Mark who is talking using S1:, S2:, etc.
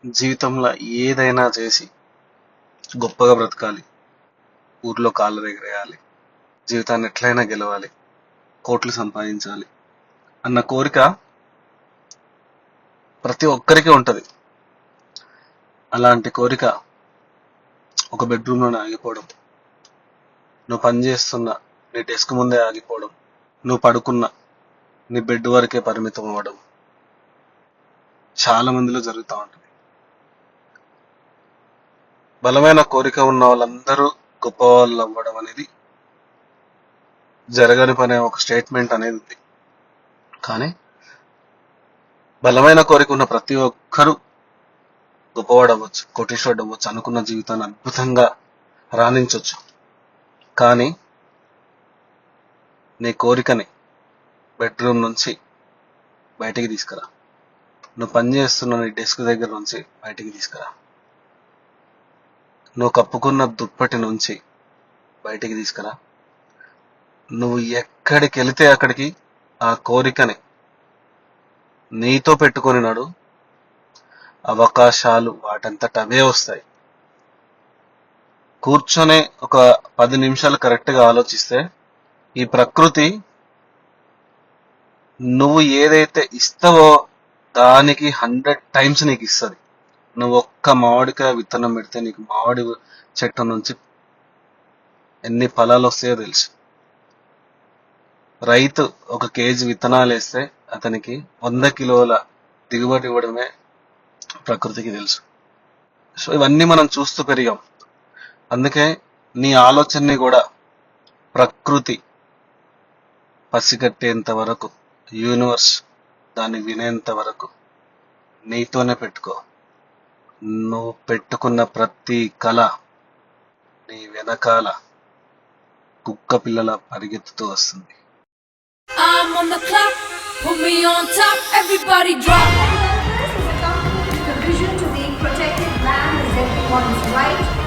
S1: జీవితంలో ఏదైనా చేసి గొప్పగా బ్రతకాలి, ఊర్లో కాళ్ళు ఎగరేయాలి, జీవితాన్ని ఎట్లయినా గెలవాలి, కోట్లు సంపాదించాలి అన్న కోరిక ప్రతి ఒక్కరికి ఉంటది. అలాంటి కోరిక ఒక బెడ్రూమ్లోనే ఆగిపోవడం, నువ్వు పని చేస్తున్న నీ డెస్క్ ముందే ఆగిపోవడం, నువ్వు పడుకున్న నీ బెడ్ వరకే పరిమితం అవ్వడం చాలా మందిలో జరుగుతూ ఉంటుంది. బలమైన కోరిక ఉన్న వాళ్ళందరూ గొప్ప వాళ్ళు అవ్వడం అనేది జరగని పనే ఒక స్టేట్మెంట్ అనేది ఉంది. కానీ బలమైన కోరిక ఉన్న ప్రతి ఒక్కరూ గొప్పవాడు అవ్వచ్చు, కోటీశ్వరుడు అవ్వచ్చు, అనుకున్న జీవితాన్ని అద్భుతంగా రాణించవచ్చు. కానీ నీ కోరికని బెడ్రూమ్ నుంచి బయటికి తీసుకురా, నువ్వు పనిచేస్తున్న నీ డెస్క్ దగ్గర నుంచి బయటికి తీసుకురా, నువ్వు కప్పుకున్న దుప్పటి నుంచి బయటికి తీసుకురా. నువ్వు ఎక్కడికి వెళితే అక్కడికి ఆ కోరికని నీతో పెట్టుకొని నడు, అవకాశాలు వాటంతట అవే వస్తాయి. కూర్చొని ఒక 10 నిమిషాలు కరెక్ట్గా ఆలోచిస్తే ఈ ప్రకృతి నువ్వు ఏదైతే ఇస్తావో దానికి 100 టైమ్స్ నీకు ఇస్తుంది. నువ్వు ఒక్క మామిడికాయ విత్తనం పెడితే నీకు మామిడి చెట్టు నుంచి ఎన్ని ఫలాలు వస్తాయో తెలుసు. రైతు 1 కేజీ విత్తనాలు వేస్తే అతనికి 100 కిలోల దిగుబడి ఇవ్వడమే ప్రకృతికి తెలుసు. సో ఇవన్నీ మనం చూస్తూ పెరిగాం. అందుకే నీ ఆలోచనని కూడా ప్రకృతి పసిగట్టేంత వరకు, యూనివర్స్ దాన్ని వినేంత వరకు నీతోనే పెట్టుకో. నువ్వు పెట్టుకున్న ప్రతి కళ నీ వెనకాల కుక్క పిల్లల పరిగెత్తుతూ వస్తుంది.
S2: I'm on the clock, put me on top, everybody drop.
S3: The vision to make protected land is everyone's right.